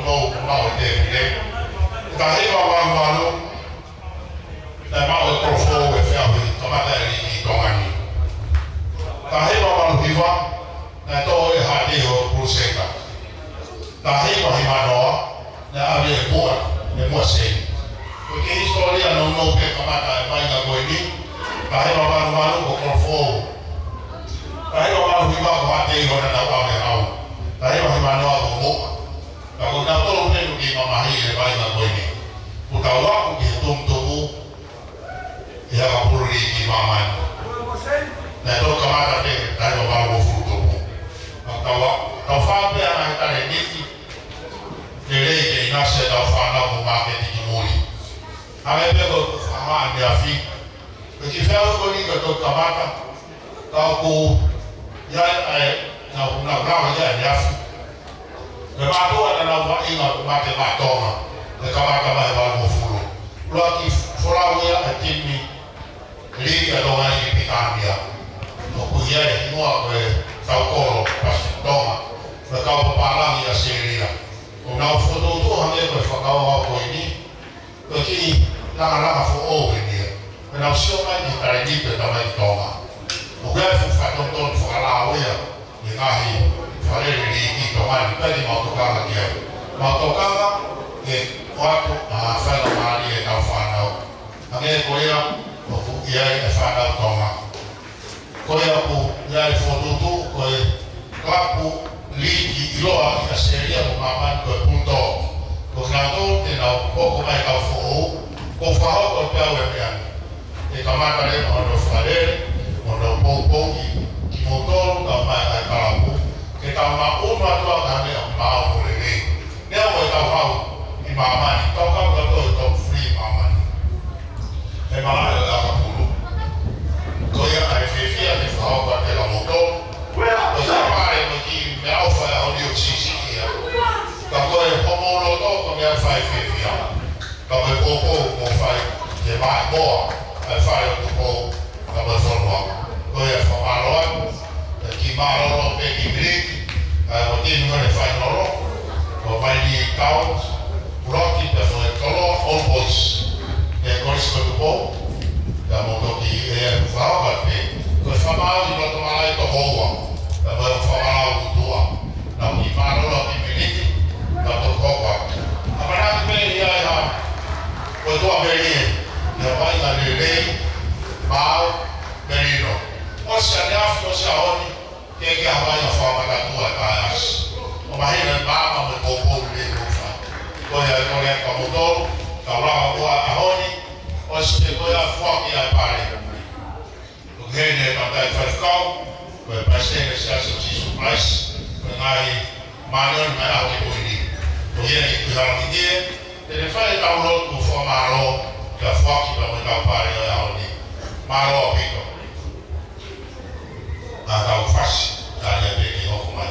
no mau te pile. Ka he wa malu. Na mau e profo e fea hui tomata e ni tongani. Ka he wa malu hiva na to e hati ho pruseka. Ka he wa himanoa na ave e bua e mua sei. Porque historia no pe tomata e mai na goini. Ka he wa malu ko profo. Ka he wa malu hiva ko hati ho na wa me au. Ka he wa himanoa ko mo. Ka ko na tolo ne ki mamahi e mai na goini. Utawa ko ki tumtumu ya kapuri ki maman. Na to kamata te dai wa ba fruto mo. Utawa ka fa pe ana ta le nisi. Dele ke ina se da fa na mo market ki moli. Ave pe ko fa ande afi. Ko ki fa ko ni ko to kamata ka ko ya ai na brava ya afi. Le ma to na wa ina ma te ma toma. Le kamata ma ba mo fulo. Lo ki fora wa atimi liga doma ni pitambia no kuyere no ave saukoro pasitoma na ka pala ni a seria o na foto to hande ko fa ka wa ko ni ko ki la fo o ni na sio ma ni tare ni pe tama toma o ga fu fa ton fa la o ya ni na hi fa le ni ki toma ni pe ni ma to ka ma ke ma to ka e watu a fa na mali e ka fa na ane ko ya ia e whanau tonga. Koe aku ia e whotutu, koe klapu liki iloa i a seria mo maman koe punto. Ko ngā tō te nau poko mai kau who'o, ko whahau koe peau e mean. E kamata re mono wharere, mono pou ki motoro ka mai ai karapu, ke tau ma unu atua ka mea mao mure rei. Nea mo e tau hau i mamani, tau kau kato e top free mamani. E malai o aka pulu. Koia ai fefia te whao ka te la moto. O sa pare mo ki me au whai au ni o tsisi ia. Ka koe homo roto ko mea whai fefia. Ka me koko mo whai te mai moa. Ai whai o tuko ka me whonua. Koia whamaroa. Ki maroro pe ki breki. Ai o tinu mene whai noro. Ko mai ni kaut. Roki pe mo e tolo. All boys. E koris ko tupo. Ka moto ki e whaoka te. Koe whamau i roto malai to hoa. Ka moe whamau kutua. Na ki maroro ki miniti. Ka to koka. A manaki me i ai ha. Koe tua meri e. Ia wai na le rei. Mau. Merino. O se ane afi o se ahoni. Ke ke hawai na whamaka tua e kai as. O mahina mama me koko le rufa. Koe e kore ka motoru. Ka raha ua ahoni. O se te koe a whaki a pare. O kene e matai whaifkau, koe pasene se asa Jesus Christ, koe ngai manon mai au ke koini. O hea i kuhara ki tie, te ne whai tau rotu wha maro, ka whaki pa mai tau pare o e aoni. Maro a pito. Nā tau whasi, tāri a peki hoku mai.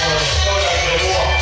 Ora, ora,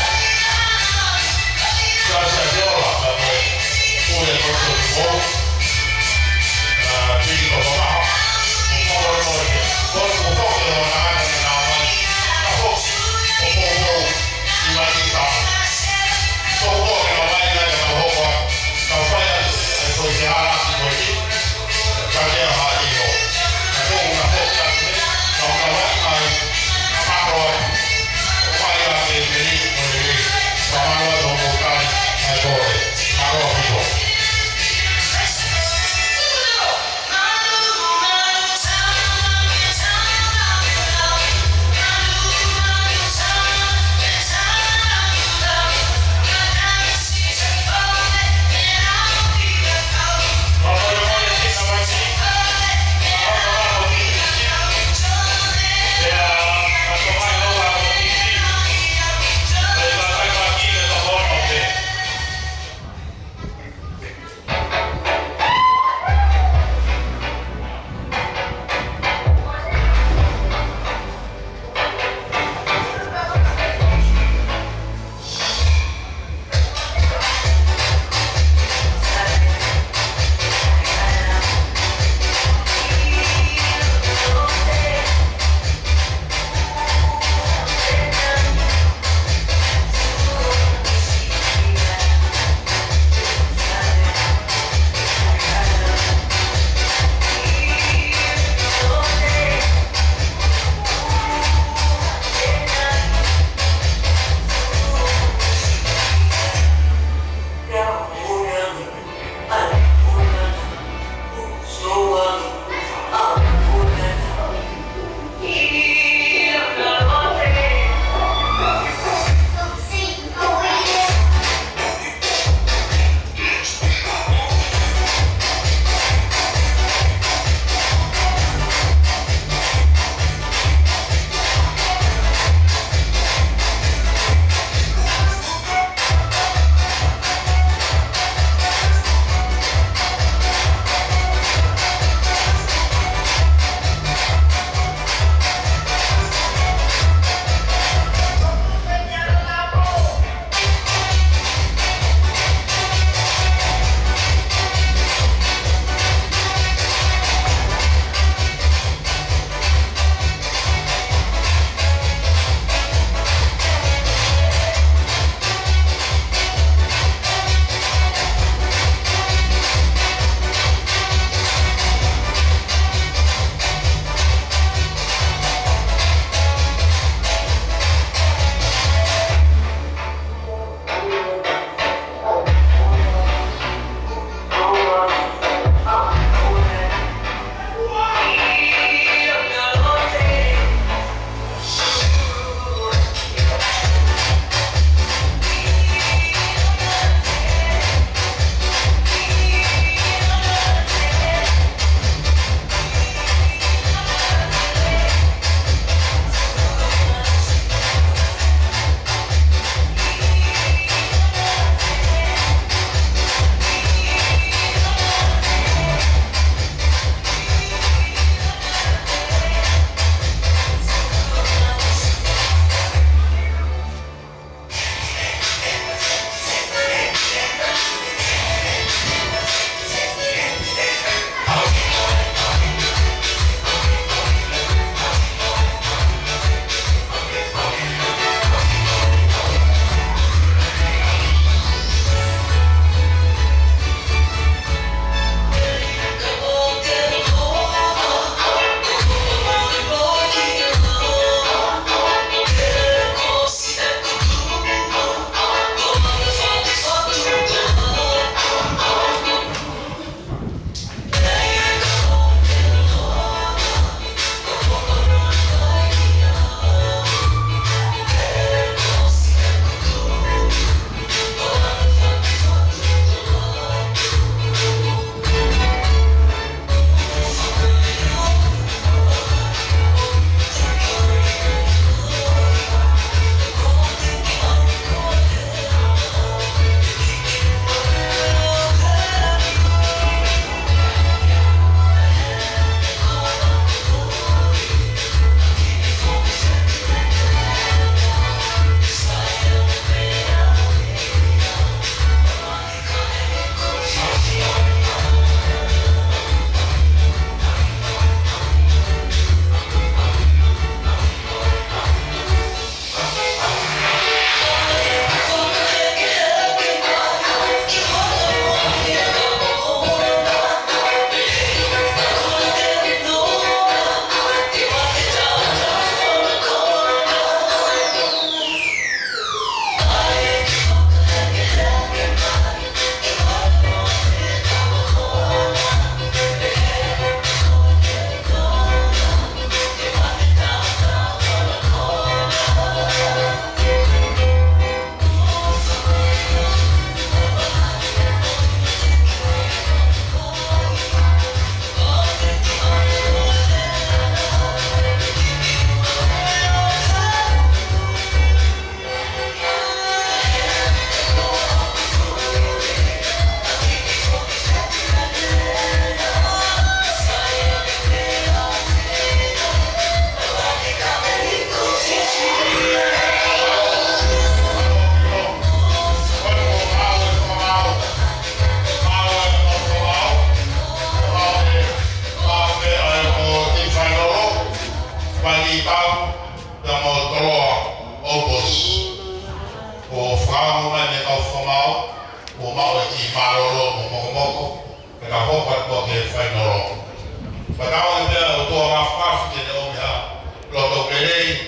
Pagkawan dia untuk maaf jadi om ya. Loto kene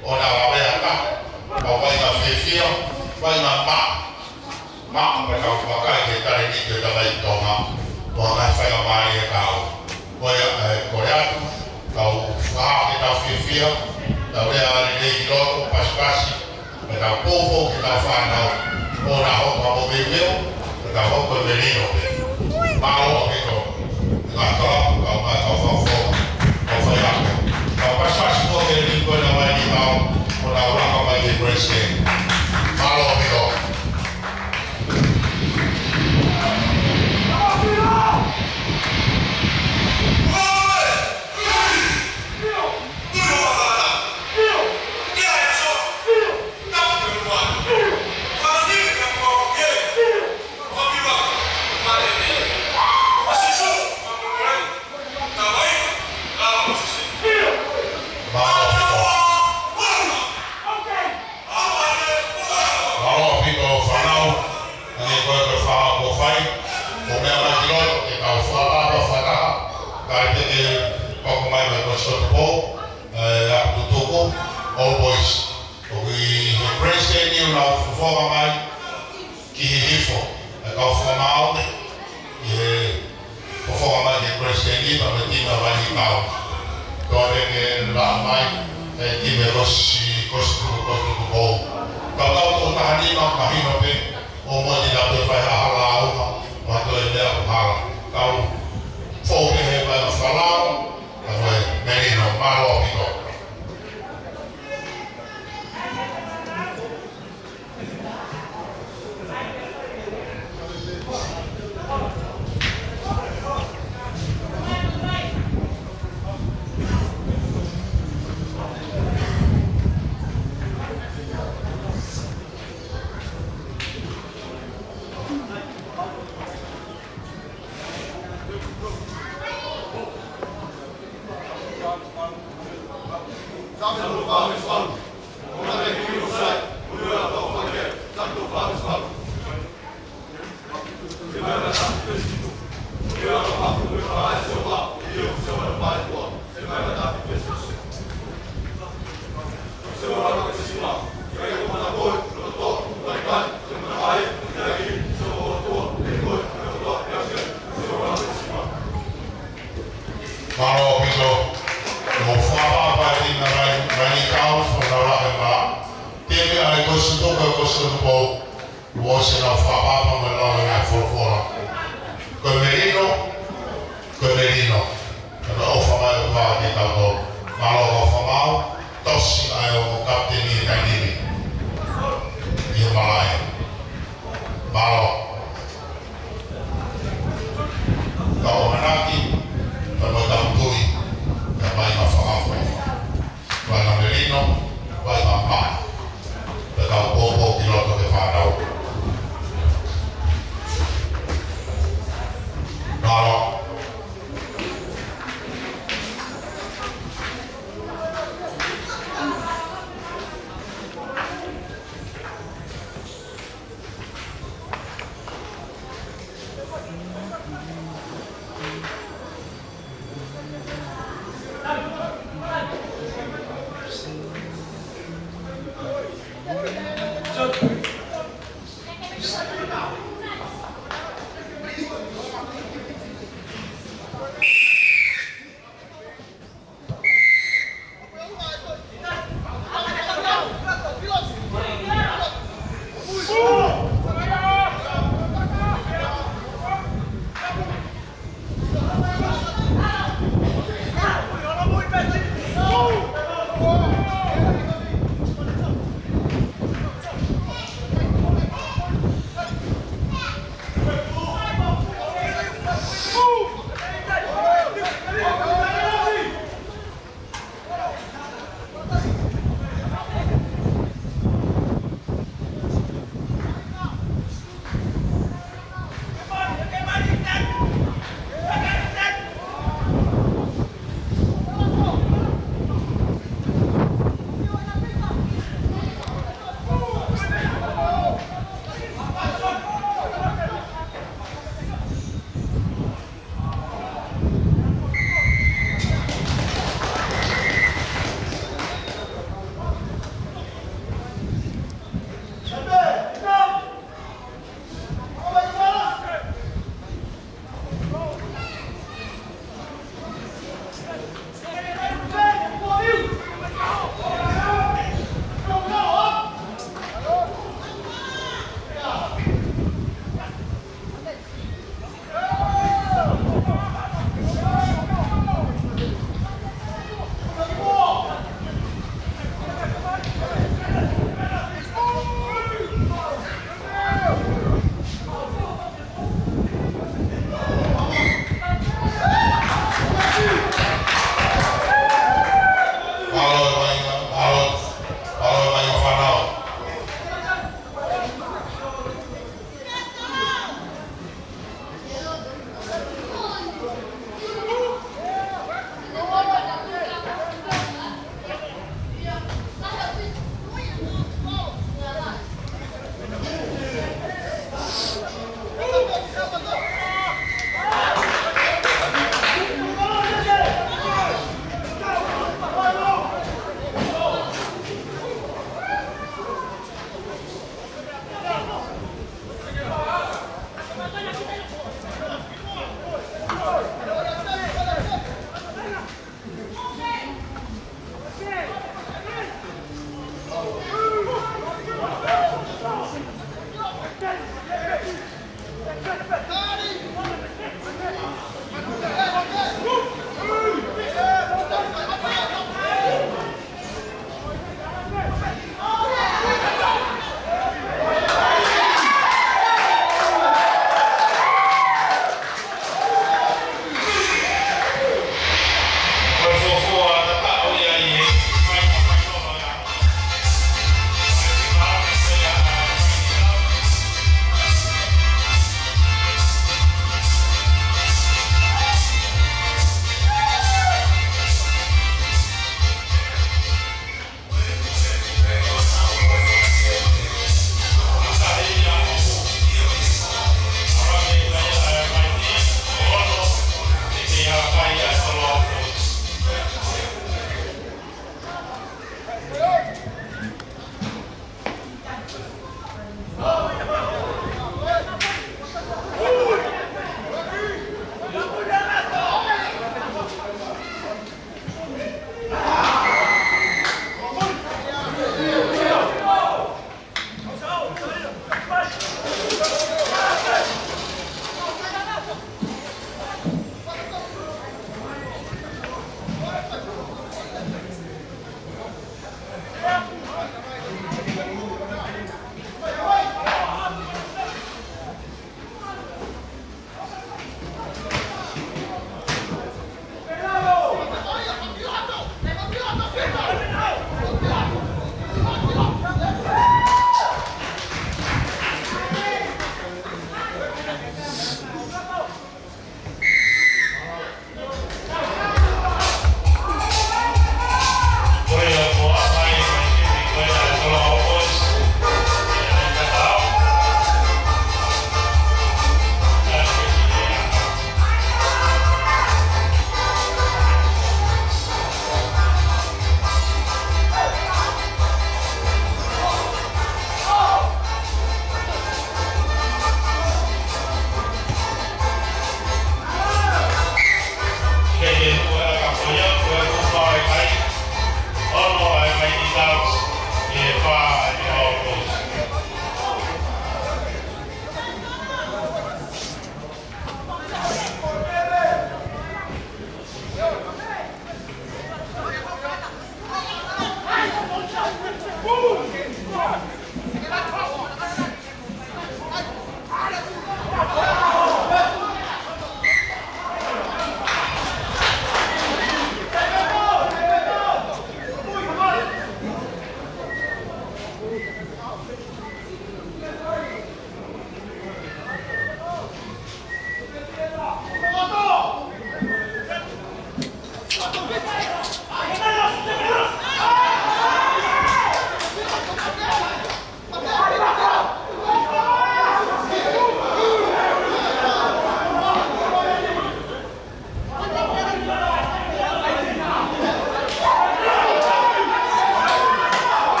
ona lawe ata. Bawa ina fefia, bawa ina mak mereka pakai kita ini kita baik doma. Bawa fai amari kau. Bawa Korea kau faham kita fefia. Tahu ya ini loto pas-pas. Mereka popo kita faham. Ona hok mau bebel, mereka hok berbenino. Mau gitu. Kau pas-pas semua kini kau nak main kau, orang kau main di Brisbane, malu kau. All boys, we embrace any now for my kihifo. Kau formal, for my embrace any, but the team of any now. Kau dengan ramai, team erosi kostum bau. Kalau tu tahan ni nak mahin apa, umur tidak berfaham waktu dia hal. Kau for hebat falau, apa merino malu itu.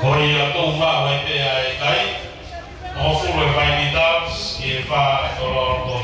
Hoy a tu va a ir ahí. On fout le validable qui va dans l'ordre.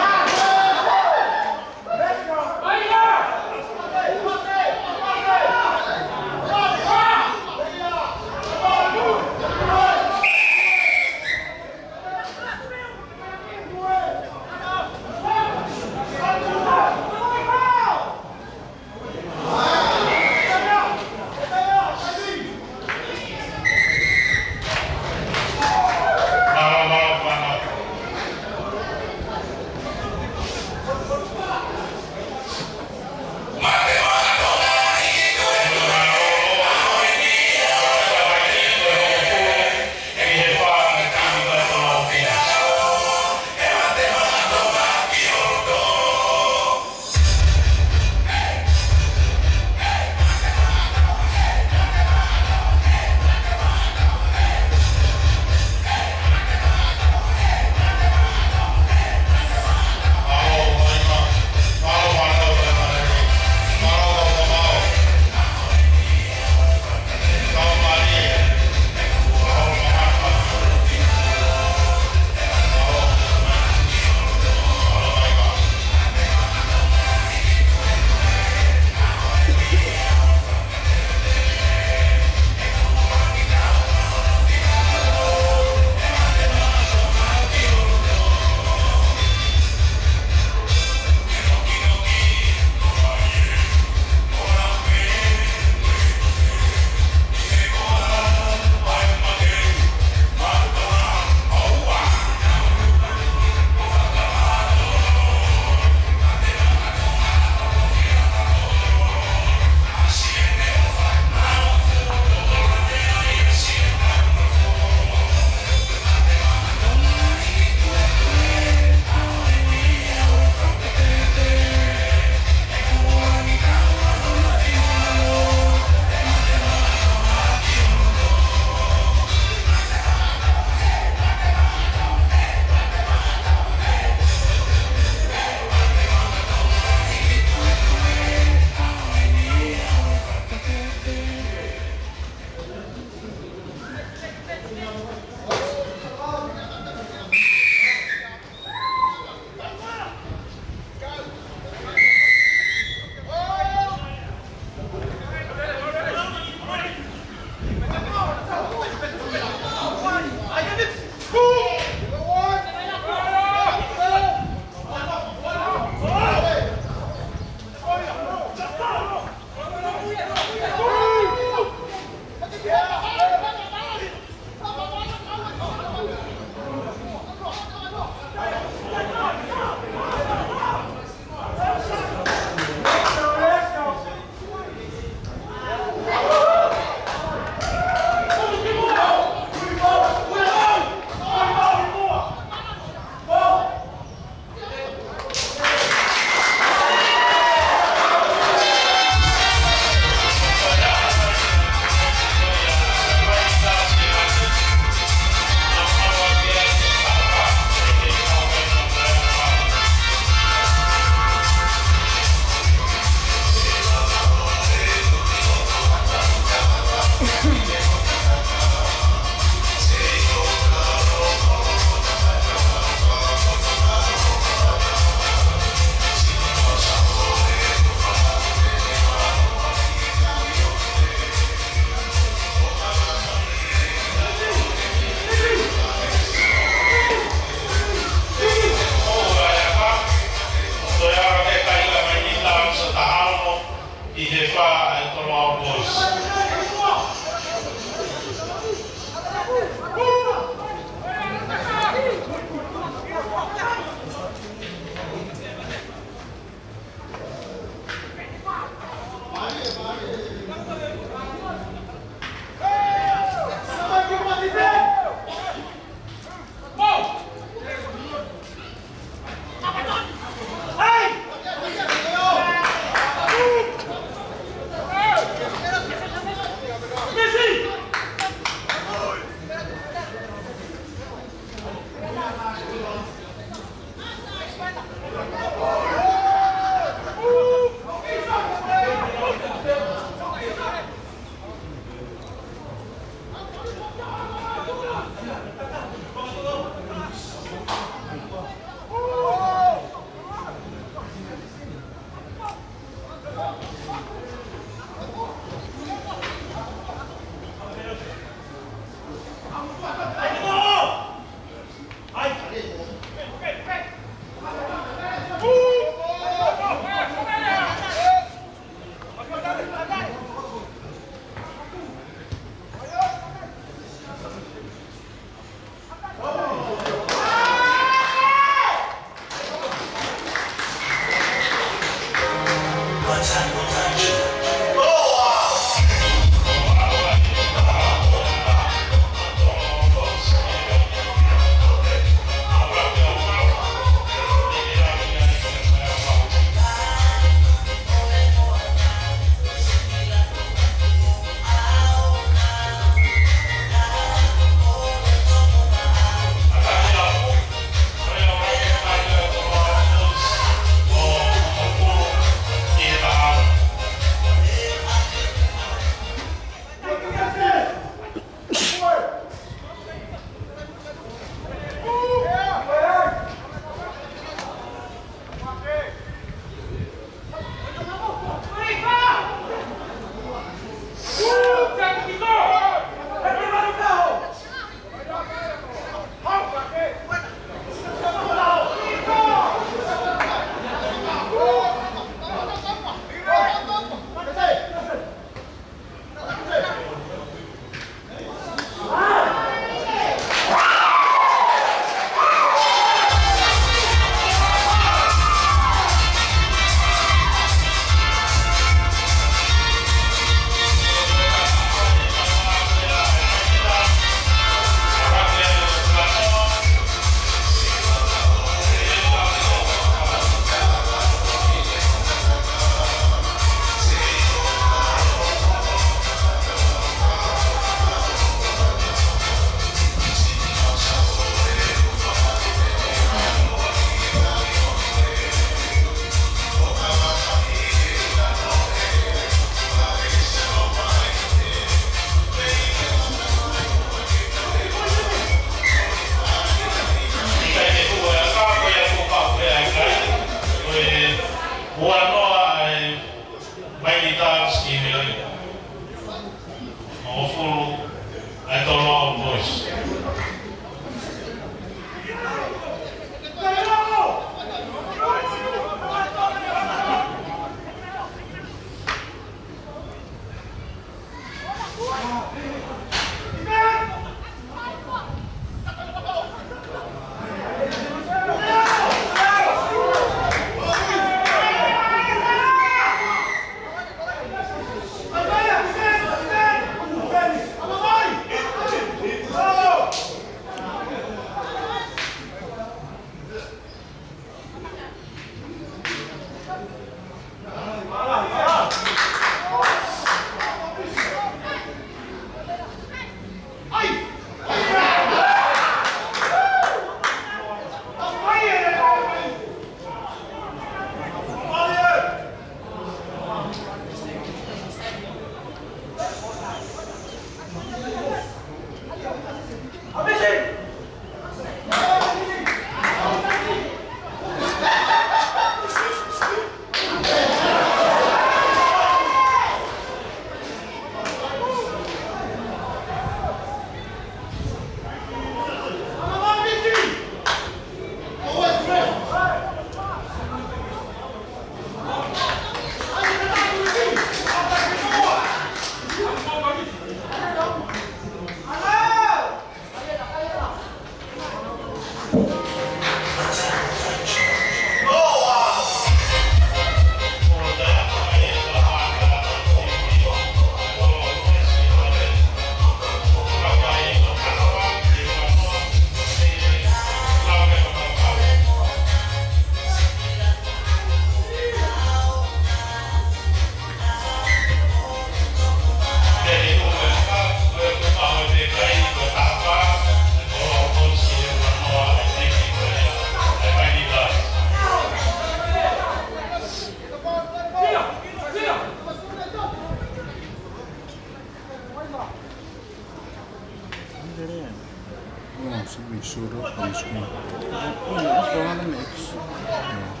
should be showed up on the screen. Oh, yeah, let's go on the mix. Yeah.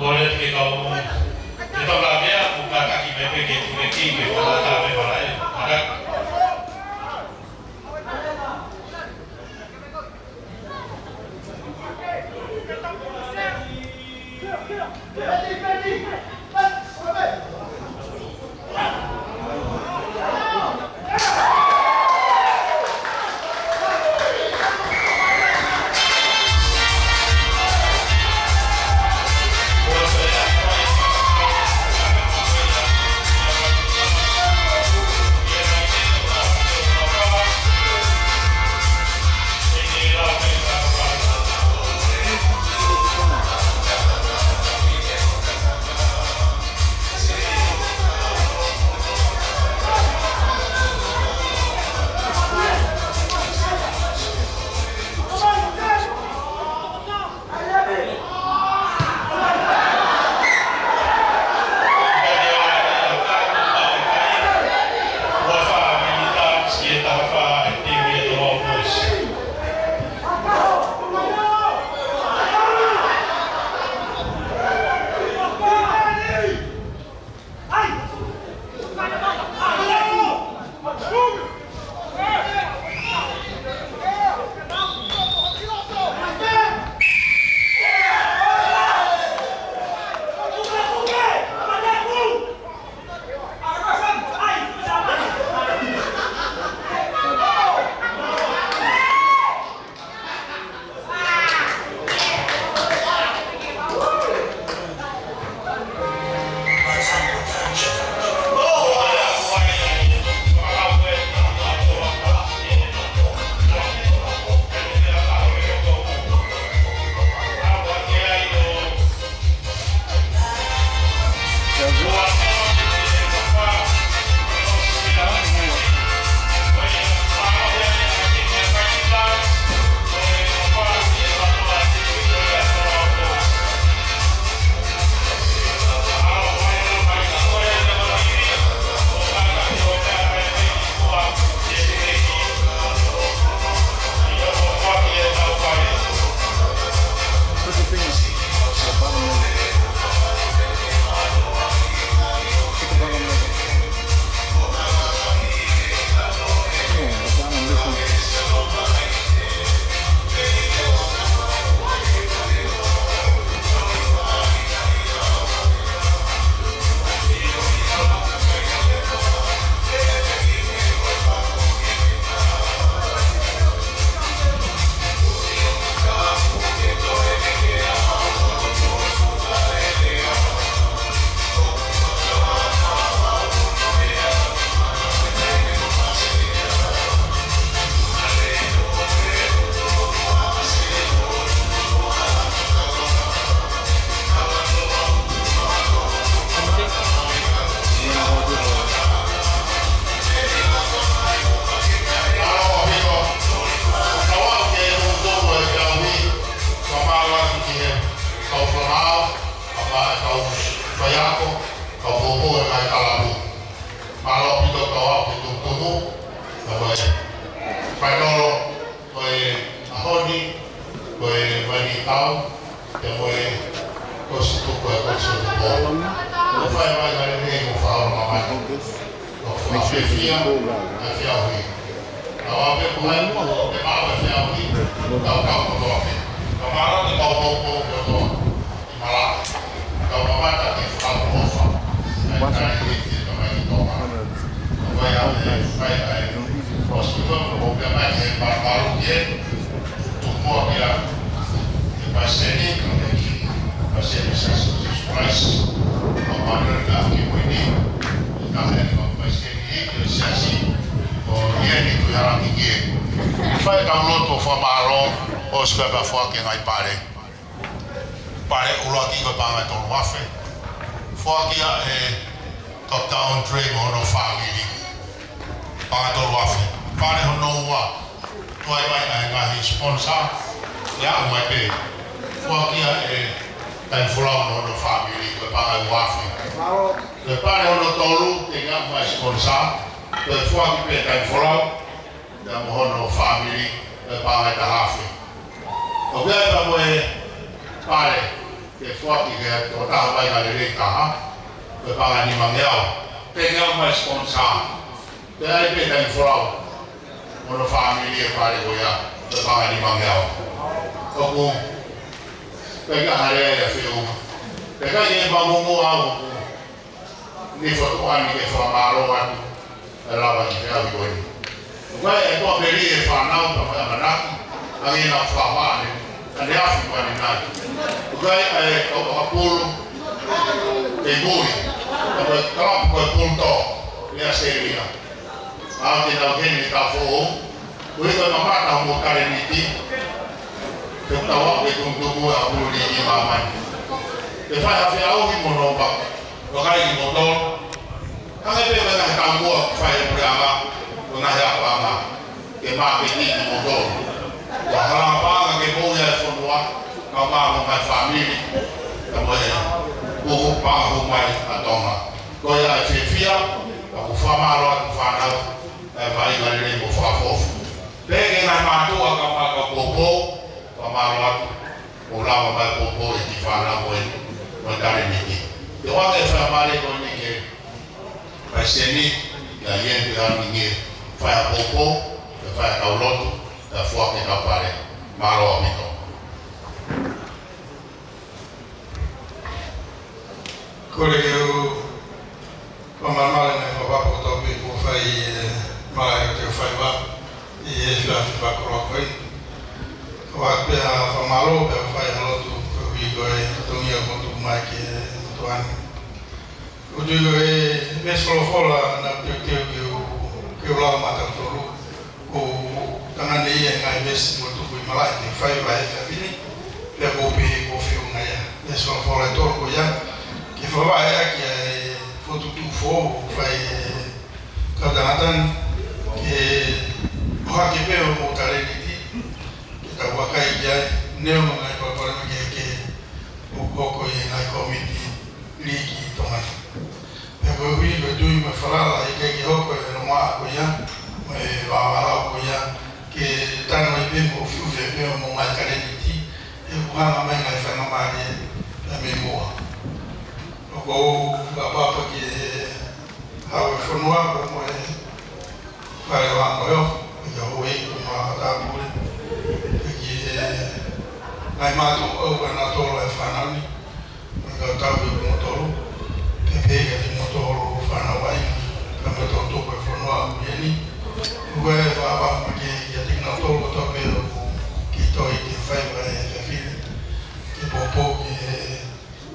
Boleh kita belajar buka kaki bebek ada koe wani tau, te moe kosi tuku e kosi o tuko. O whai mai ngare rei mo whaoro mamai. O whawhewhia, a whiahui. A wape kuhai mo, te maa e whiahui, tau kau mo toa me. Ka mara te kau pōpō ki o toa, i malaka. Kau mamata te whau ofa. Ai kare rei te kamai ki toa. O wai au e whai ai. Prostituta mo pe mai e parparu ki e. Tukua ki a. E paseni, paseni sa Jesus Christ. O mana ka ki moini. Ka hene ka paseni e ki siasi. O ieni tu yarangi ki e. Whai ka uloto whamaro o skapa whake ngai pare. Pare ura ki ko panga tonu wafe. Whake a e top down dream o no family. Panga tonu wafe. Pare hono ua. Tuai mai ai ngahi sponsor. Ya mai pe. Whake a e tai fulau no family ko panga wafe. Le pare hono tolu te ngā mai sponsor. Le whake pe tai fulau. Da mohono family le panga ta hafe. O kia pa moe pare te whaki kia tō taha mai ngā rei taha le panga ni mangeau. Te ngau mai sponsor. Te ai pe tai whorau. Mono family e pare koia le panga ni mangeau. Oku pe ka harea e whiu. Pe ka i e mamungu au ni whatuani ke whamaro atu e rawa ki whiau i koini. Ukai e toa peri e whanau ka mai amanaki, angi na whawane, ane afi wani nai. Ukai e kau kapulu, te ngui, ka mai karapu koe pulto, lea seria. Ao te nau keni ni ka fōu, ui koe mamata hongo kare niti, te tawa ke tungtuku e apulu ni i mamai. Te whai hawhi au hi mono waka, wakai i motor, kange pe wenga he kamua whai e purianga, ona he apanga ke maa ke tiki motor. Wa haranga panga ke mouya e whanua ka maa mo mai family ka moe uhu panga hu mai a tonga. Koe a whiwhia ka ku whamaro atu whanau e vai ngare mo whafofu. Peke ngai mātua ka maa ka popo whamaro atu o lawa mai popo e ti whanau moe mo tare niki. Te wange whamare koe ni ke paiseni ya yen te hangi nge whai a popo, te whai a kaulotu, te whuake ka pare, maro a mito. Kore eu whamamare nei whapapo topi ko whai mara o te whai wa i e whiawhi whakoroa koe. Ko pia whamaro pia whai halotu ko hui koe katongia kontu mai ke motuani. Ko tui koe mes wholofola na teo ke lau mata tolu ko tangane ia ngai mes mo tuku i malai te whai wa e whiawhini pia ko pehe ko whiu ngai a. Mes wholofola e tolu ko ia ke whawa e aki e whotutu fō whai kautanatan ke oha ke peo mo tare niti ke tau wakai ia neo ngai paparama ke hoko i ngai komiti liki tongani. Pea koe hui koe tui me whalala i kei ki hoko e romaa ko ia me wawarao ko ia ke tano i pemo whiuwhe peo mo ngai kareniti e kuhanga mai ngai whanamari e me moa. Oko ka papa ki hau e whanua ko mo e whare wano eo e ka hoi ko maa tāpure e ki ngai mātu au e nā tolo e whanauni e ka tau e mo tolo ke pēka ti mo tolo whanawai ka me tō tōko e whanua ku ieni ua e whaapapa ke a tina tolo tope o ki toi ke whaiwa e whiawhiri ke pōpō ke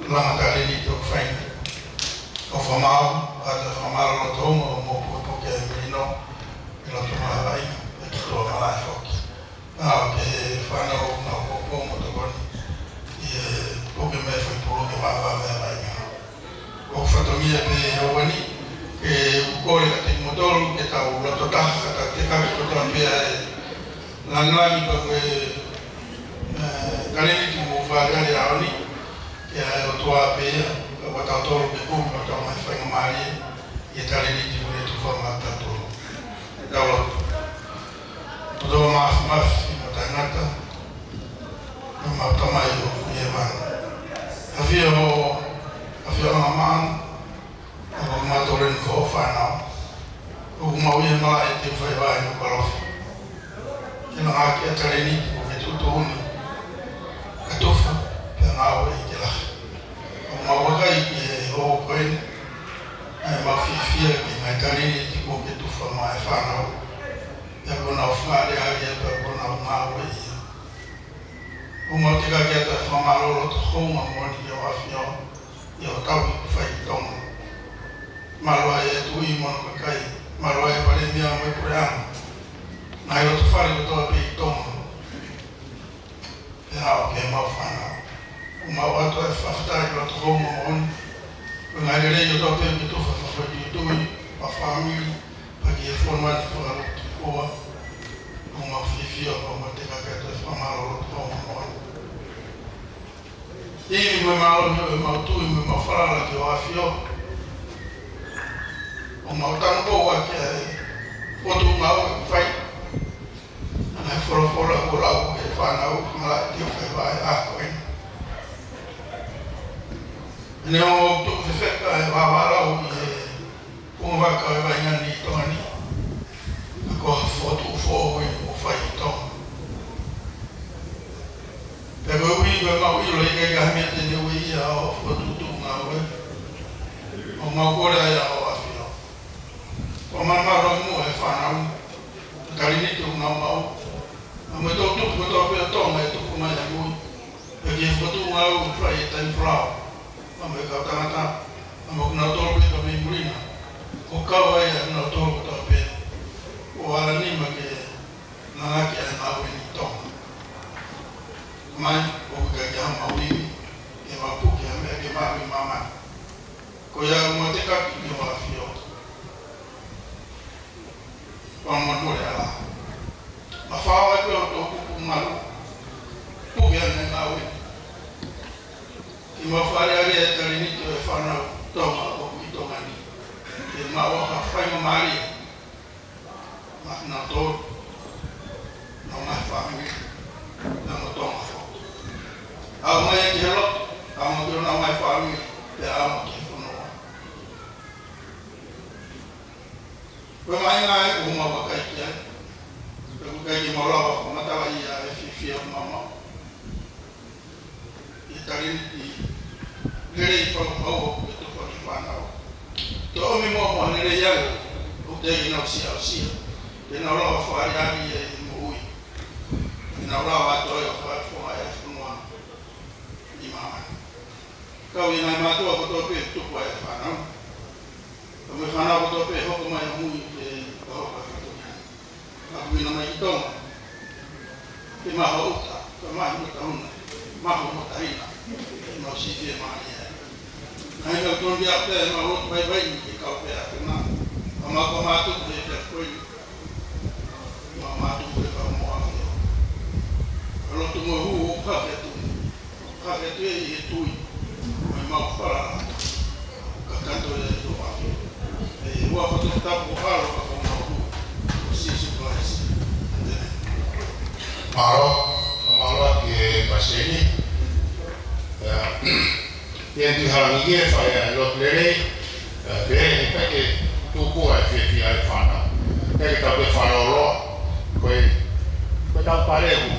langatare ni tō whaina o whamau a te whamaro no tōnga o mō pōpō ke e mirino i roto mahawai e ki tō malai whoki. Nāo ke whanau nā pōpō mo tō koni i e pōke me whai pōro ke wāwa me mai ngā. O whatongia pe hawani ke ukore ka te motoro ke tau roto taha kata te kake kotoa pia e langlangi pa koe kareni ki mō whāreare aoni ke ae o toa pia ka watau toro pe kūmi o tau mai whainga maari e tareni ki ure tu whamata toro. Tau roto. Totoa mafi mo tainata Tamayo, Yevan. Havia Maman, Matorin for Fana, Umawi Malay, if I buy no Kolof. In a market, Training, with Tuni, Atufa, and our Ila. Umawagai, O Queen, I am a fear in my Training to go to for my Fana. They're going to fly the area, but going to my way. Uma tika kita famalo to home amor de afio yo tawi fai tom malwa e tu imon kai malwa e pare dia mo program na yo to fare to pe tom ya ke ma fana uma wa to fafta yo to home on na le yo to pe to fa di to pa family pa ke forma to ko uma fifio uma tika kita famalo to home e me malo me tu me ma fala que eu afio o mal tá boa que o tu mal vai na fora bola que fana o mal que vai a coin não tu fez vai lá o como vai que vai nem toni agora foto o vai então pero we go ma we lo ke ga mi te ni we ya o tu ma we o ma ko ra ya o afio o ma ro mu e fa na ka ri ni tu na ma o ma to pe to ma tu ko ma ya mu e ke fo tu ma o fra e tan fra ma me ka ta ma na to pe to mi murina o ka wa ya na to pe o ala ni ma ke na ke na we ni to man o gaga mawi e ma puki ame ke ma mi mama ko ya mo te ka ki wa fio o mo to ya ma fa wa to ku ma ku ya ne na we ki ma fa ya re ta ni to fa na to ma ko ki to ma ni e ma wa fa ma mari ma na to no ma fa mi na mo to ma Ama yang dihelok, ama tu nama fahami, ya ama kifuno. Pemain naik rumah pakai kian, pakai di malah, mata lagi ya, fifi mama. Itarin di, nilai kalau itu kalau mana, tu kami mau nilai yang, udah ini usia, ini orang fahari ya mui, ini orang atau yang fahari semua. Kau yang nama tu aku tu pe tu kuai fana, kami fana aku tu pe hok mai mui hok aku tu. Aku yang nama itu, lima hok tak, kemana kita tahun, mahu mutahina, masih dia mana. Nah kalau tuan dia pe mahu baik-baik kau pe aku nak, kama tu dia terkoi, kama tu dia kau mau. Kalau tu mahu kau itu mau para canto de tu afio e o afio está borrado com o sítio mais malo que paseni e harani que faz lo plere bem porque tu pode fazer a fana que tá bem falando foi dar parego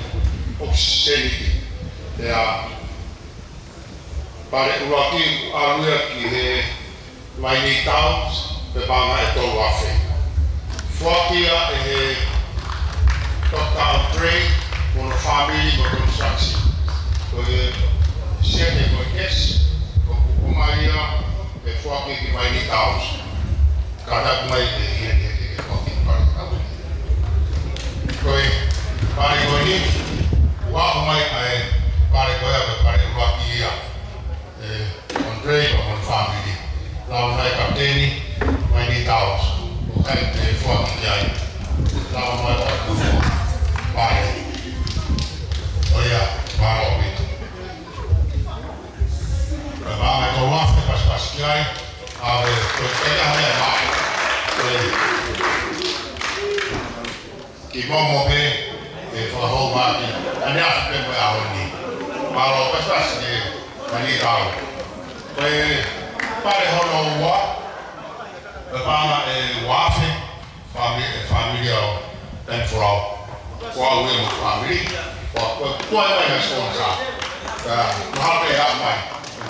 obscenity pare uaki alua ki he Waini Towns pe banga e tolu afe. Fuakia e he Dr. Andre mono family mo construction. Ko e sete ko kes ko kumaria e fuaki ki Waini Towns. Kada kumai e he fuaki pare kabu. Ko e pare ko ni wa kumai ai pare ko ya pare uaki ya Andre mon family lawan hai kapteni Waini Towns bukan fuaki ya lawan mai aku pare oh ya mau itu bagaimana kalau waktu pas kiai ave kita hanya mai kita mau be for whole market and that's been where I need malo questa è manita poi pare hono pa e wafe famiglia ten frau qua we family qua qua mai sponsa ma ha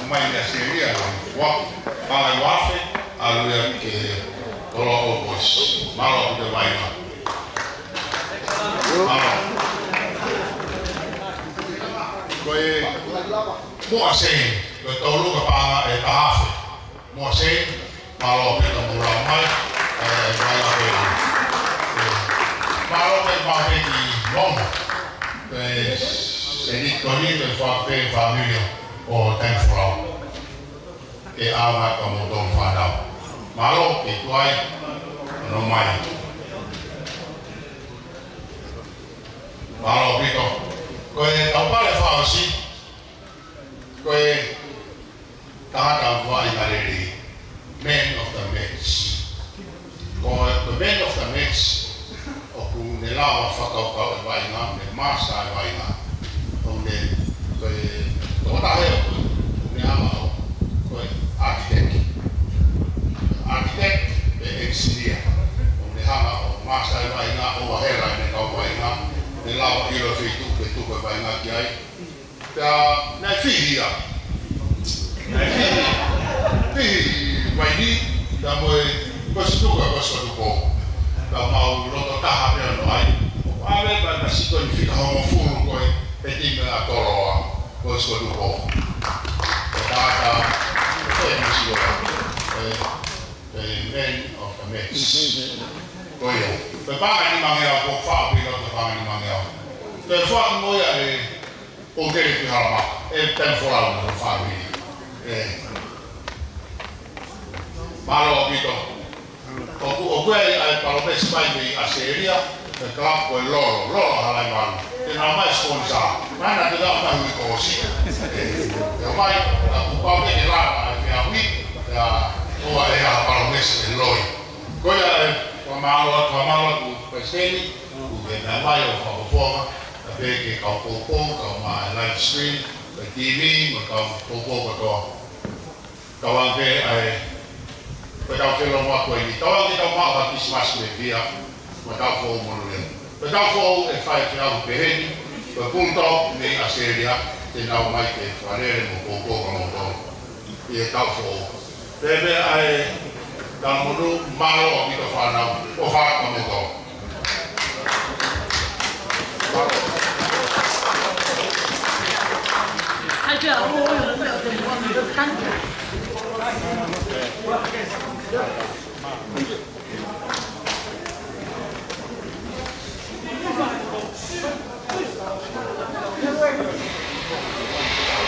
mai da seria qua ma wafe allora che tolo bos malo de vai malo coi mua sen lo tolo ka pa e tahafe mua sen malo pe ka mura mai mai la pe malo pe pa pe di lomo se di tonito fa pe famiglia o tempo che ama como don fadao malo che tuai non mai malo pito coi tampale fa così coi tata vuoi mareri man of the match coi the man of the match o con nella fatto e vai na ne massa e vai na onde coi toda ne ama coi architect e engineer onde hanga o massa e vai na o hera ne ka vai na ne lava ilo fitu che tu vai na chi hai ta na figlia vai lì da voi questo dopo da mau lo taha per noi aveva una significa come furu poi e ti la toroa questo dopo data poi mi si men of the mix poi per paga di mangiare può fare per paga di mangiare per fare noi o che più harma e tempo la non farmi malo abito o quei al palopes mai a seria per campo e loro alla mano e non mai sponsa ma non da una così e ormai la pupa che là a qui o era palopes e loro quella malo peseni che da mai o fa forma perché campo come live stream TV ma campo kawan ke ai pedal ke lo ma ko ni kawan ke ma ba Christmas me via pedal fo mo le pedal fo e fai ke au beheni per punto ni a seria te na mai ke fare mo mo e tal fo bebe ai da mo malo mi to fa na o fa mo to Aja, oh,